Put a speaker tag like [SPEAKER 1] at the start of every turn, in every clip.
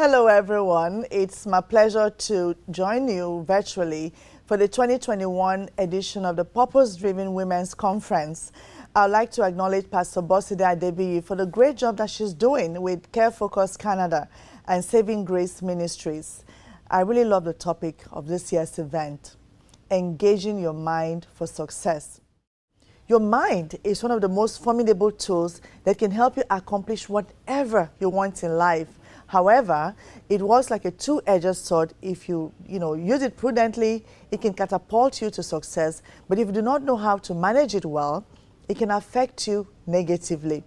[SPEAKER 1] Hello, everyone. It's my pleasure to join you virtually for the 2021 edition of the Purpose-Driven Women's Conference. I'd like to acknowledge Pastor Boside Adebiyi for the great job that she's doing with Care Focus Canada and Saving Grace Ministries. I really love the topic of this year's event, engaging your mind for success. Your mind is one of the most formidable tools that can help you accomplish whatever you want in life. However, it works like a two-edged sword. If you use it prudently, it can catapult you to success. But if you do not know how to manage it well, it can affect you negatively.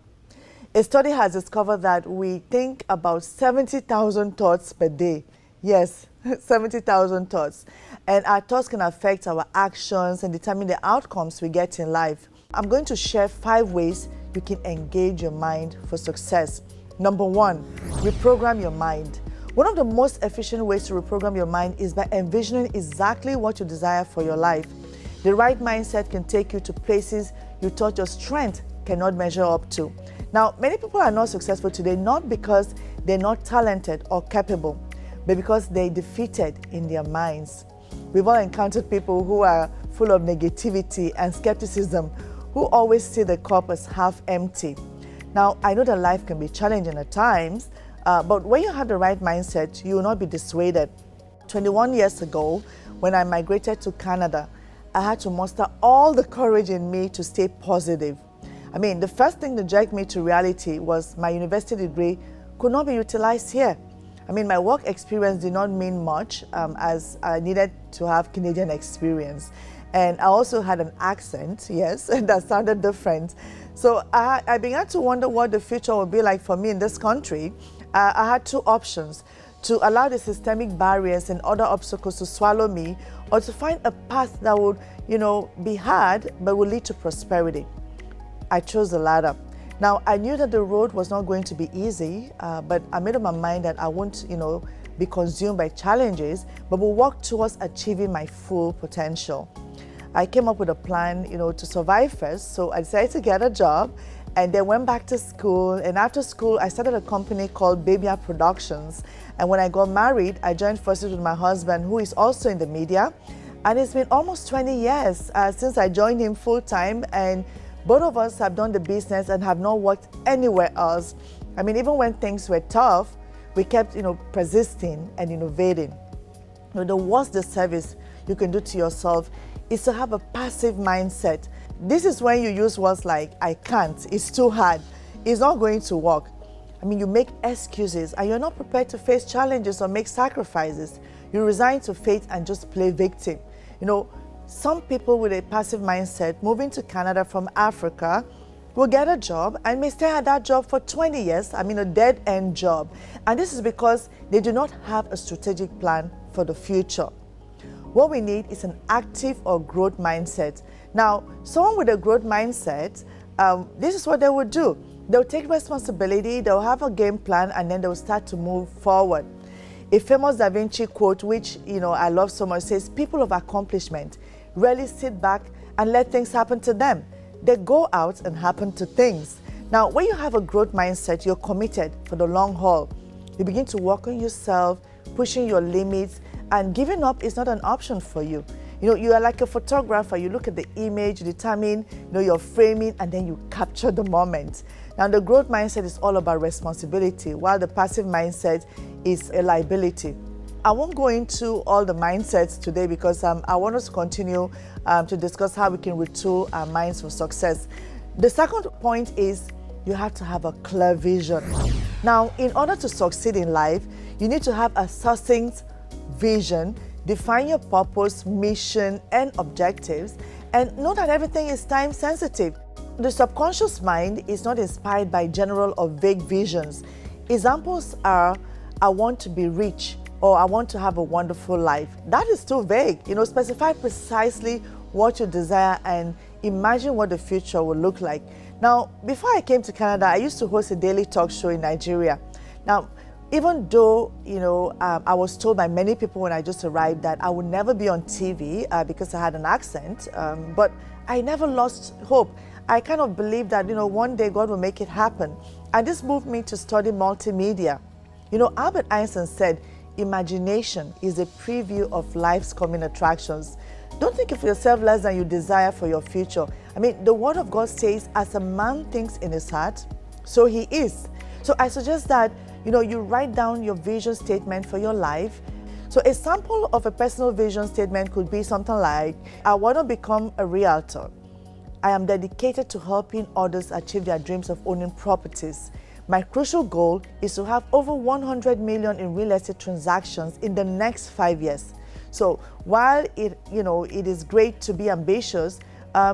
[SPEAKER 1] A study has discovered that we think about 70,000 thoughts per day. Yes, 70,000 thoughts. And our thoughts can affect our actions and determine the outcomes we get in life. I'm going to share 5 ways you can engage your mind for success. Number 1, reprogram your mind. One of the most efficient ways to reprogram your mind is by envisioning exactly what you desire for your life. The right mindset can take you to places you thought your strength cannot measure up to. Now, many people are not successful today not because they're not talented or capable, but because they're defeated in their minds. We've all encountered people who are full of negativity and skepticism, who always see the cup as half empty. Now, I know that life can be challenging at times, but when you have the right mindset, you will not be dissuaded. 21 years ago, when I migrated to Canada, I had to muster all the courage in me to stay positive. I mean, the first thing that jerked me to reality was my university degree could not be utilized here. I mean, my work experience did not mean much as I needed to have Canadian experience. And I also had an accent, yes, that sounded different. So I began to wonder what the future would be like for me in this country. I had 2 options: to allow the systemic barriers and other obstacles to swallow me, or to find a path that would, be hard, but would lead to prosperity. I chose the latter. Now, I knew that the road was not going to be easy, but I made up my mind that I won't, be consumed by challenges, but will work towards achieving my full potential. I came up with a plan, to survive first, so I decided to get a job and then went back to school. And after school, I started a company called Babia Productions. And when I got married, I joined forces with my husband, who is also in the media. And it's been almost 20 years since I joined him full-time, and both of us have done the business and have not worked anywhere else. I mean, even when things were tough, we kept, persisting and innovating. The worst disservice you can do to yourself is to have a passive mindset. This is when you use words like, I can't, it's too hard, it's not going to work. I mean, you make excuses and you're not prepared to face challenges or make sacrifices. You resign to fate and just play victim. Some people with a passive mindset moving to Canada from Africa will get a job and may stay at that job for 20 years, a dead-end job. And this is because they do not have a strategic plan for the future. What we need is an active or growth mindset. Now, someone with a growth mindset, this is what they would do. They'll take responsibility, they'll have a game plan, and then they'll start to move forward. A famous Da Vinci quote, which I love so much, says, people of accomplishment rarely sit back and let things happen to them. They go out and happen to things. Now, when you have a growth mindset, you're committed for the long haul. You begin to work on yourself, pushing your limits, and giving up is not an option for you. You are like a photographer. You look at the image, you determine, your framing, and then you capture the moment. Now, the growth mindset is all about responsibility, while the passive mindset is a liability. I won't go into all the mindsets today because I want us to continue to discuss how we can retool our minds for success. The second point is you have to have a clear vision. Now, in order to succeed in life, you need to have a succinct vision, define your purpose, mission, and objectives, and know that everything is time sensitive. The subconscious mind is not inspired by general or vague visions. Examples are, I want to be rich, or I want to have a wonderful life. That is too vague. Specify precisely what you desire and imagine what the future will look like. Now, before I came to Canada, I used to host a daily talk show in Nigeria. Now, even though, I was told by many people when I just arrived that I would never be on TV because I had an accent, but I never lost hope. I kind of believed that, one day God will make it happen. And this moved me to study multimedia. You know, Albert Einstein said, imagination is a preview of life's coming attractions. Don't think of yourself less than you desire for your future. I mean, the Word of God says, as a man thinks in his heart, so he is. So I suggest that, you write down your vision statement for your life. So a sample of a personal vision statement could be something like, I want to become a realtor. I am dedicated to helping others achieve their dreams of owning properties. My crucial goal is to have over 100 million in real estate transactions in the next 5 years. So while it is great to be ambitious,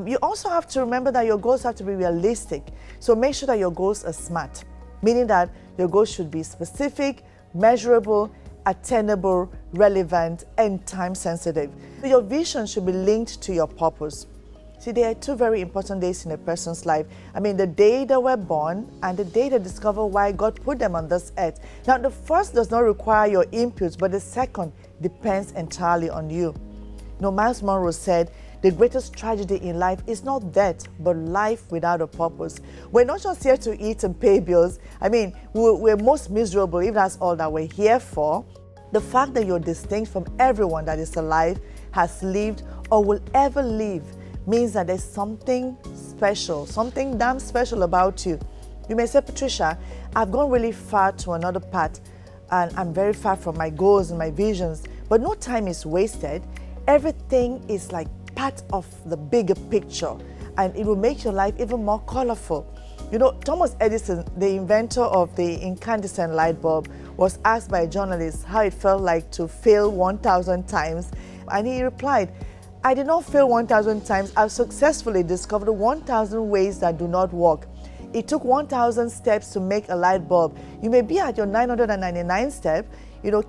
[SPEAKER 1] you also have to remember that your goals have to be realistic. So make sure that your goals are SMART, meaning that your goals should be specific, measurable, attainable, relevant, and time sensitive. So your vision should be linked to your purpose. See, there are two very important days in a person's life. I mean, the day they were born and the day they discover why God put them on this earth. Now, the first does not require your input, but the second depends entirely on you. Miles Monroe said, the greatest tragedy in life is not death, but life without a purpose. We're not just here to eat and pay bills. I mean, we're most miserable if that's all that we're here for. The fact that you're distinct from everyone that is alive, has lived, or will ever live means that there's something special, something damn special about you. You may say, Patricia, I've gone really far to another path and I'm very far from my goals and my visions, but no time is wasted. Everything is like part of the bigger picture and it will make your life even more colorful. Thomas Edison, the inventor of the incandescent light bulb, was asked by a journalist how it felt like to fail 1,000 times, and he replied, I did not fail 1,000 times. I've successfully discovered 1,000 ways that do not work. It took 1,000 steps to make a light bulb. You may be at your 999 step.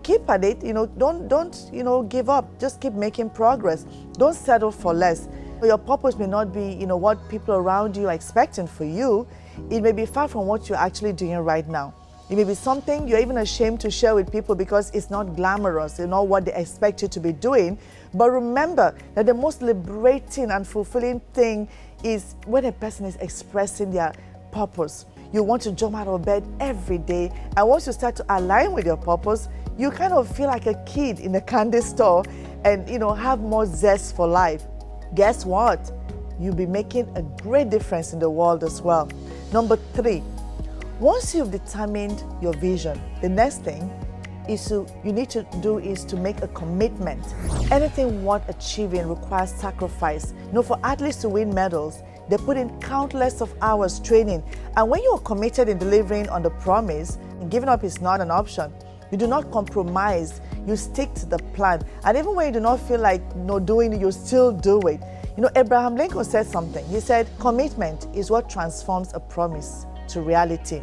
[SPEAKER 1] Keep at it. Don't give up. Just keep making progress. Don't settle for less. Your purpose may not be, what people around you are expecting for you. It may be far from what you're actually doing right now. It may be something you're even ashamed to share with people because it's not glamorous, not what they expect you to be doing. But remember that the most liberating and fulfilling thing is when a person is expressing their purpose. You want to jump out of bed every day, and once you start to align with your purpose, you kind of feel like a kid in a candy store and have more zest for life. Guess what? You'll be making a great difference in the world as well. Number 3, once you've determined your vision, the next thing you need to do is to make a commitment. Anything worth achieving requires sacrifice. For athletes to win medals, they put in countless of hours training. And when you are committed in delivering on the promise, giving up is not an option. You do not compromise. You stick to the plan. And even when you do not feel like doing it, you still do it. Abraham Lincoln said something. He said, commitment is what transforms a promise to reality.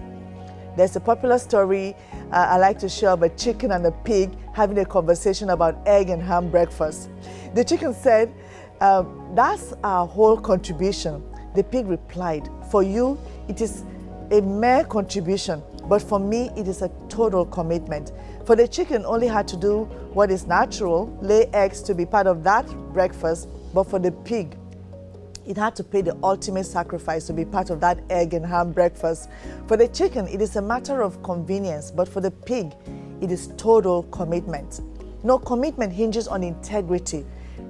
[SPEAKER 1] There's a popular story I like to share of a chicken and a pig having a conversation about egg and ham breakfast. The chicken said, that's our whole contribution. The pig replied, for you, it is a mere contribution, but for me, it is a total commitment. For the chicken only had to do what is natural, lay eggs to be part of that breakfast, but for the pig, it had to pay the ultimate sacrifice to be part of that egg and ham breakfast. For the chicken, it is a matter of convenience, but for the pig, it is total commitment. Commitment hinges on integrity,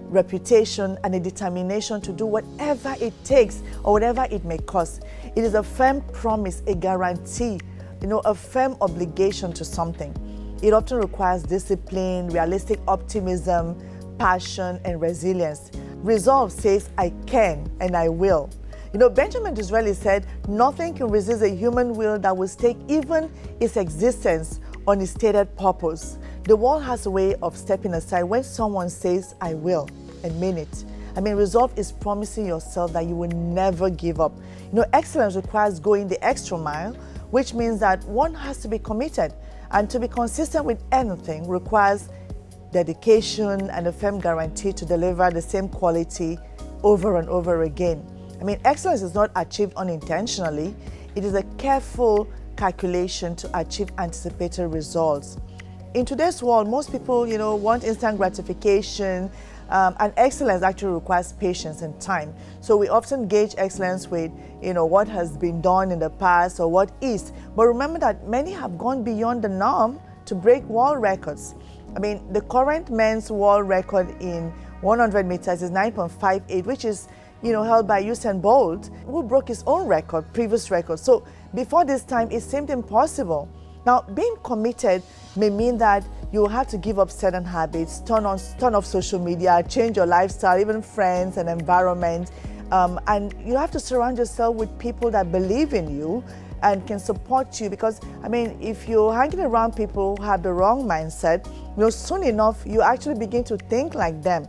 [SPEAKER 1] reputation, and a determination to do whatever it takes or whatever it may cost. It is a firm promise, a guarantee, a firm obligation to something. It often requires discipline, realistic optimism, passion, and resilience. Resolve says, I can and I will. Benjamin Disraeli said, nothing can resist a human will that will stake even its existence on its stated purpose. The world has a way of stepping aside when someone says, I will, and mean it. Resolve is promising yourself that you will never give up. Excellence requires going the extra mile, which means that one has to be committed. And to be consistent with anything requires dedication and a firm guarantee to deliver the same quality over and over again. Excellence is not achieved unintentionally. It is a careful calculation to achieve anticipated results. In today's world, most people, want instant gratification, and excellence actually requires patience and time. So we often gauge excellence with, what has been done in the past or what is. But remember that many have gone beyond the norm to break world records. I mean, the current men's world record in 100 meters is 9.58, which is, held by Usain Bolt, who broke his own record, previous record. So before this time, it seemed impossible. Now, being committed may mean that you will have to give up certain habits, turn off social media, change your lifestyle, even friends and environment. And you have to surround yourself with people that believe in you and can support you, because, I mean, if you're hanging around people who have the wrong mindset, soon enough, you actually begin to think like them.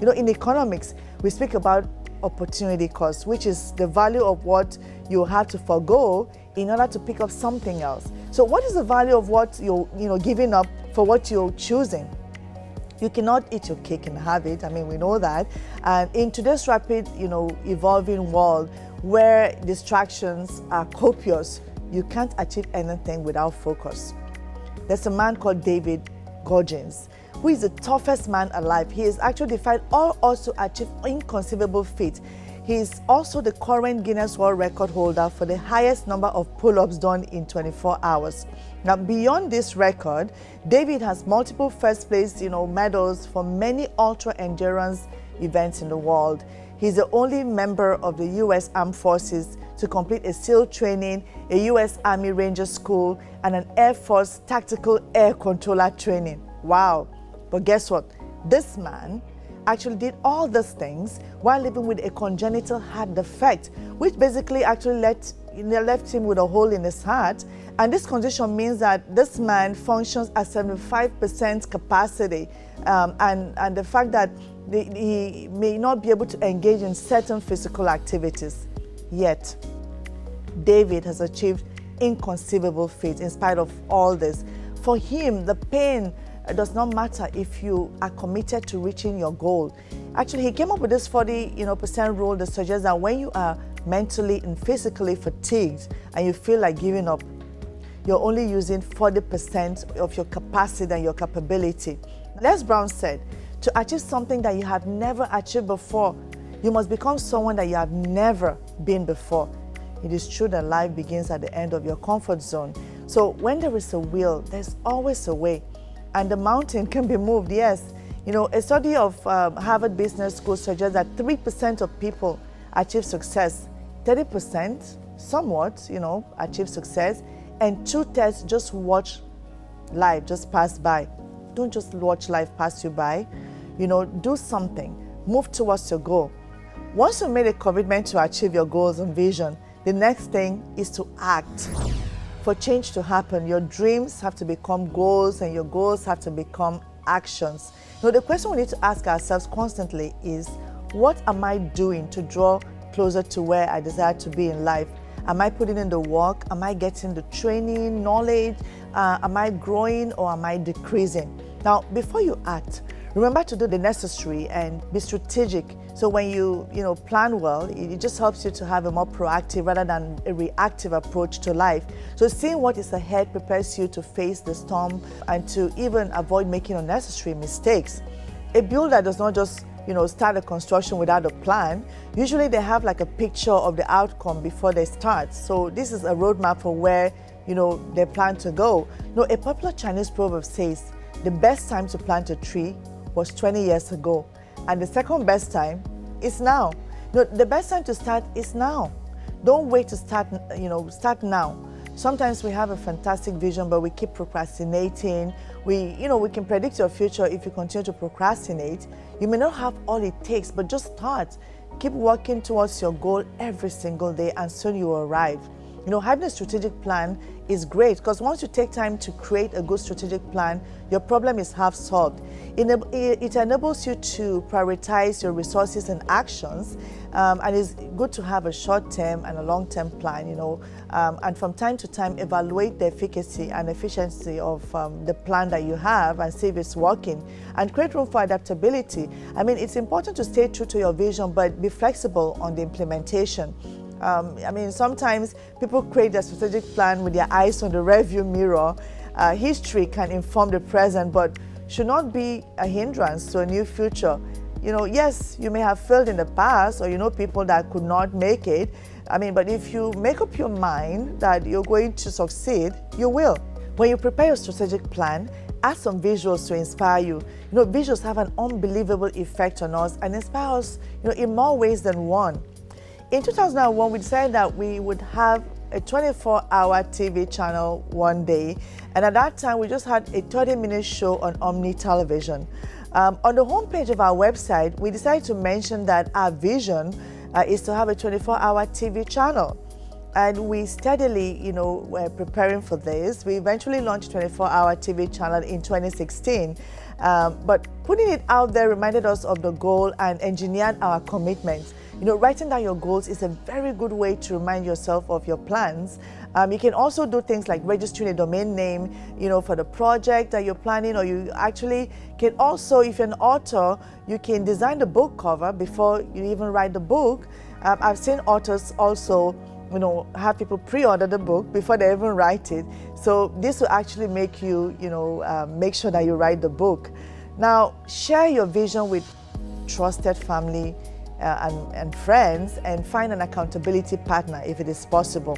[SPEAKER 1] In economics, we speak about opportunity cost, which is the value of what you have to forego in order to pick up something else. So what is the value of what you're giving up for what you're choosing? You cannot eat your cake and have it. I mean, we know that. And in today's rapid, evolving world where distractions are copious, you can't achieve anything without focus. There's a man called David Goggins, who is the toughest man alive. He has actually defied all odds to achieve inconceivable feat. He is also the current Guinness World Record holder for the highest number of pull-ups done in 24 hours. Now, beyond this record, David has multiple first place, medals for many ultra-endurance events in the world. He's the only member of the U.S. Armed Forces to complete a SEAL training, a U.S. Army Ranger School, and an Air Force Tactical Air Controller training. Wow. But guess what? This man actually did all these things while living with a congenital heart defect, which basically actually left him with a hole in his heart. And this condition means that this man functions at 75% capacity. And the fact that he may not be able to engage in certain physical activities. Yet, David has achieved inconceivable feats in spite of all this. For him, the pain does not matter if you are committed to reaching your goal. Actually, he came up with this 40% rule that suggests that when you are mentally and physically fatigued and you feel like giving up, you're only using 40% of your capacity and your capability. Les Brown said, to achieve something that you have never achieved before, you must become someone that you have never been before. It is true that life begins at the end of your comfort zone. So when there is a will, there's always a way. And the mountain can be moved, yes. A study of Harvard Business School suggests that 3% of people achieve success, 30% somewhat, achieve success, and 2/3 just watch life just pass by. Don't just watch life pass you by. Do something, move towards your goal. Once you've made a commitment to achieve your goals and vision, the next thing is to act. For change to happen, your dreams have to become goals and your goals have to become actions. The question we need to ask ourselves constantly is, what am I doing to draw closer to where I desire to be in life? Am I putting in the work? Am I getting the training, knowledge? Am I growing or am I decreasing? Now, before you act, remember to do the necessary and be strategic. So when you plan well, it just helps you to have a more proactive rather than a reactive approach to life. So seeing what is ahead prepares you to face the storm and to even avoid making unnecessary mistakes. A builder does not just start a construction without a plan. Usually they have like a picture of the outcome before they start. So this is a roadmap for where they plan to go. A popular Chinese proverb says, the best time to plant a tree was 20 years ago. And the second best time is now. The best time to start is now. Don't wait to start, start now. Sometimes we have a fantastic vision, but we keep procrastinating. We can predict your future if you continue to procrastinate. You may not have all it takes, but just start. Keep working towards your goal every single day and soon you will arrive. Having a strategic plan is great because once you take time to create a good strategic plan, your problem is half solved. It enables you to prioritize your resources and actions, and it's good to have a short-term and a long-term plan, and from time to time evaluate the efficacy and efficiency of the plan that you have and see if it's working, and create room for adaptability. It's important to stay true to your vision, but be flexible on the implementation. Sometimes people create their strategic plan with their eyes on the rearview mirror. History can inform the present, but should not be a hindrance to a new future. Yes, you may have failed in the past, or people that could not make it. But if you make up your mind that you're going to succeed, you will. When you prepare your strategic plan, add some visuals to inspire you. Visuals have an unbelievable effect on us and inspire us, in more ways than one. In 2001, we decided that we would have a 24-hour TV channel one day, and at that time, we just had a 30-minute show on Omni Television. On the homepage of our website, we decided to mention that our vision is to have a 24-hour TV channel. And we steadily, were preparing for this. We eventually launched a 24-hour TV channel in 2016. But putting it out there reminded us of the goal and engineered our commitments. Writing down your goals is a very good way to remind yourself of your plans. You can also do things like registering a domain name, for the project that you're planning, or you actually can also, if you're an author, you can design the book cover before you even write the book. I've seen authors also, have people pre-order the book before they even write it. So this will actually make you, make sure that you write the book. Now, share your vision with trusted family and friends, and find an accountability partner if it is possible.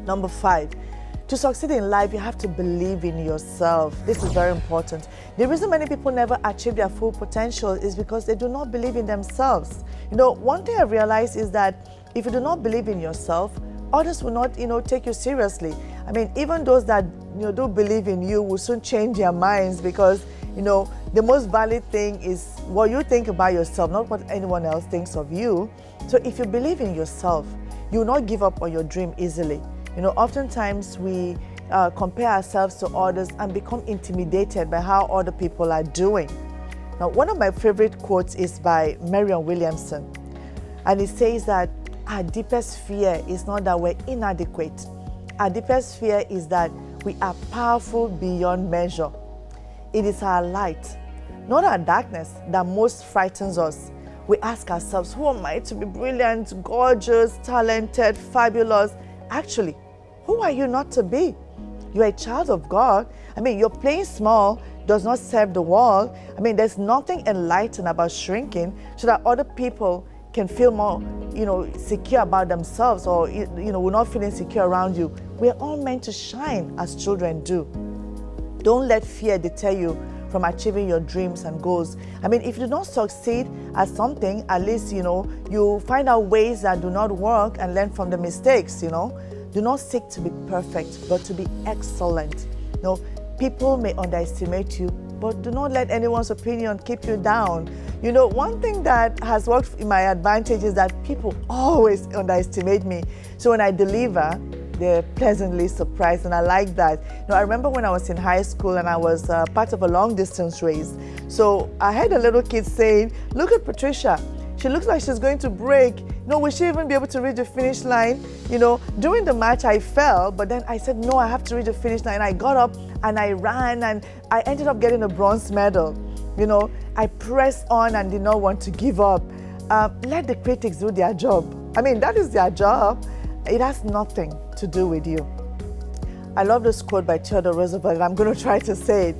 [SPEAKER 1] Number 5, to succeed in life, you have to believe in yourself. This is very important. The reason many people never achieve their full potential is because they do not believe in themselves. One thing I realized is that if you do not believe in yourself, others will not, take you seriously. I mean, even those that, do believe in you will soon change their minds, because, the most valid thing is what you think about yourself, not what anyone else thinks of you. So if you believe in yourself, you will not give up on your dream easily. Oftentimes we compare ourselves to others and become intimidated by how other people are doing. Now, one of my favorite quotes is by Marianne Williamson, and it says that our deepest fear is not that we're inadequate. Our deepest fear is that we are powerful beyond measure. It is our light, not our darkness, that most frightens us. We ask ourselves, who am I to be brilliant, gorgeous, talented, fabulous? Actually, who are you not to be? You're a child of God. I mean, your playing small does not serve the world. I mean, there's nothing enlightened about shrinking so that other people can feel more, secure about themselves, or, will not feel insecure around you. We're all meant to shine as children do. Don't let fear deter you from achieving your dreams and goals. I mean, if you do not succeed at something, at least, you find out ways that do not work and learn from the mistakes, Do not seek to be perfect, but to be excellent. People may underestimate you, but do not let anyone's opinion keep you down. One thing that has worked in my advantage is that people always underestimate me. So when I deliver, they're pleasantly surprised, and I like that. I remember when I was in high school and I was part of a long distance race. So I heard a little kid saying, "Look at Patricia. She looks like she's going to break. Will she even be able to reach the finish line?" During the match I fell, but then I said, no, I have to reach the finish line. I got up and I ran, and I ended up getting a bronze medal. I pressed on and did not want to give up. Let the critics do their job. I mean, that is their job. It has nothing to do with you. I love this quote by Theodore Roosevelt, and I'm going to try to say it.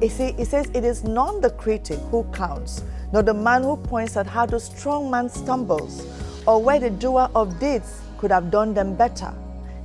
[SPEAKER 1] It says, "It is not the critic who counts, nor the man who points at how the strong man stumbles, or where the doer of deeds could have done them better.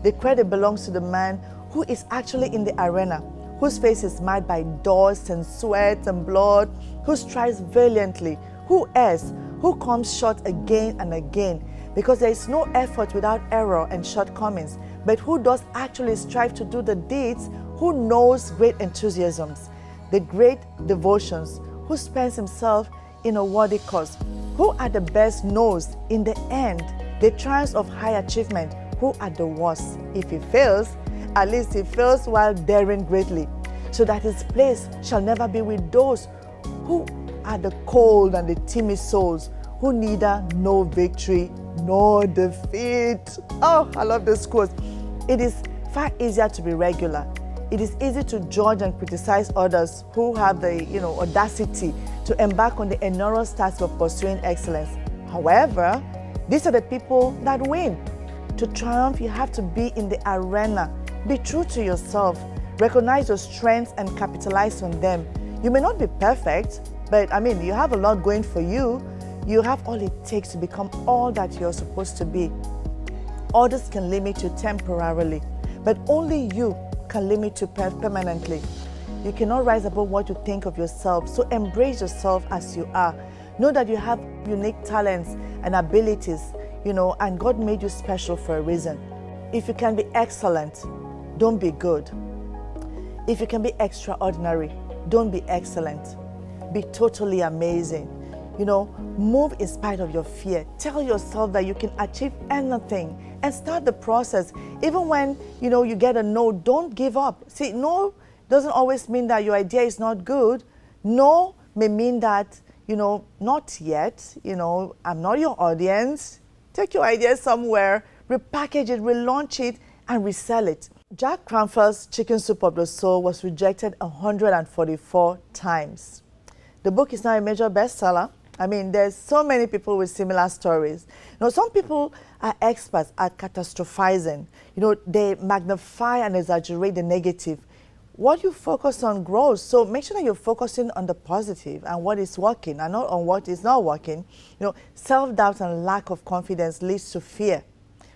[SPEAKER 1] The credit belongs to the man who is actually in the arena, whose face is marked by dust and sweat and blood, who strives valiantly, who errs, who comes short again and again, because there is no effort without error and shortcomings, but who does actually strive to do the deeds, who knows great enthusiasms, the great devotions, who spends himself in a worthy cause, who at the best knows in the end the triumphs of high achievement, who at the worst, if he fails, at least he fails while daring greatly, so that his place shall never be with those who are the cold and the timid souls, who neither know victory nor defeat." Oh, I love this quote. It is far easier to be regular. It is easy to judge and criticize others who have the, audacity to embark on the enormous task of pursuing excellence. However, these are the people that win. To triumph, you have to be in the arena. Be true to yourself. Recognize your strengths and capitalize on them. You may not be perfect, but you have a lot going for you. You have all it takes to become all that you're supposed to be. Others can limit you temporarily, but only you can limit you permanently. You cannot rise above what you think of yourself. So embrace yourself as you are. Know that you have unique talents and abilities, and God made you special for a reason. If you can be excellent, don't be good. If you can be extraordinary, don't be excellent. Be totally amazing. Move in spite of your fear. Tell yourself that you can achieve anything and start the process. Even when, you get a no, don't give up. See, no doesn't always mean that your idea is not good. No may mean that, not yet, I'm not your audience. Take your idea somewhere, repackage it, relaunch it, and resell it. Jack Canfield's Chicken Soup of the Soul was rejected 144 times. The book is now a major bestseller. There's so many people with similar stories. Some people are experts at catastrophizing. They magnify and exaggerate the negative. What you focus on grows. So make sure that you're focusing on the positive and what is working and not on what is not working. Self-doubt and lack of confidence leads to fear,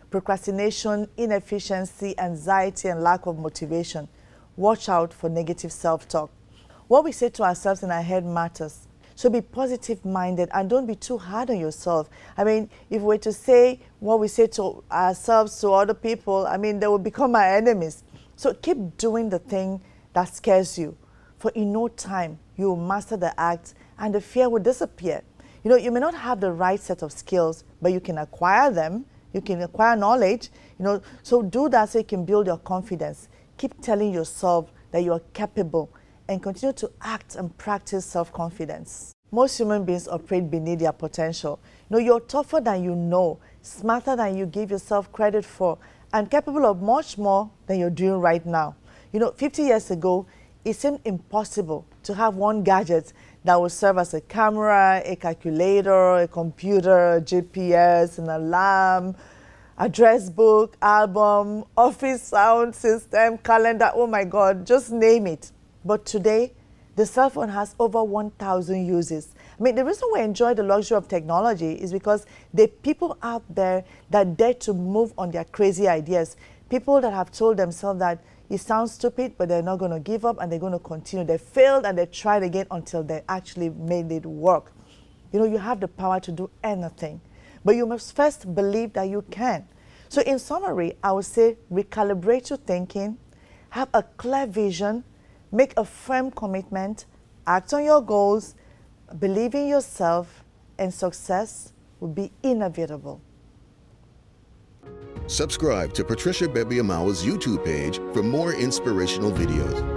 [SPEAKER 1] procrastination, inefficiency, anxiety, and lack of motivation. Watch out for negative self-talk. What we say to ourselves in our head matters. So be positive-minded and don't be too hard on yourself. If we were to say what we say to ourselves to other people, they will become our enemies. So keep doing the thing that scares you. For in no time, you will master the act and the fear will disappear. You may not have the right set of skills, but you can acquire them. You can acquire knowledge. So do that so you can build your confidence. Keep telling yourself that you are capable and continue to act and practice self-confidence. Most human beings operate beneath their potential. You're tougher than you know, smarter than you give yourself credit for, and capable of much more than you're doing right now. 50 years ago, it seemed impossible to have one gadget that would serve as a camera, a calculator, a computer, a GPS, an alarm, address book, album, office sound system, calendar, oh my God, just name it. But today, the cell phone has over 1,000 uses. The reason we enjoy the luxury of technology is because there are people out there that dare to move on their crazy ideas. People that have told themselves that it sounds stupid, but they're not going to give up and they're going to continue. They failed and they tried again until they actually made it work. You have the power to do anything, but you must first believe that you can. So in summary, I would say recalibrate your thinking, have a clear vision, make a firm commitment, act on your goals, believe in yourself, and success will be inevitable.
[SPEAKER 2] Subscribe to Patricia Bebiamawa's YouTube page for more inspirational videos.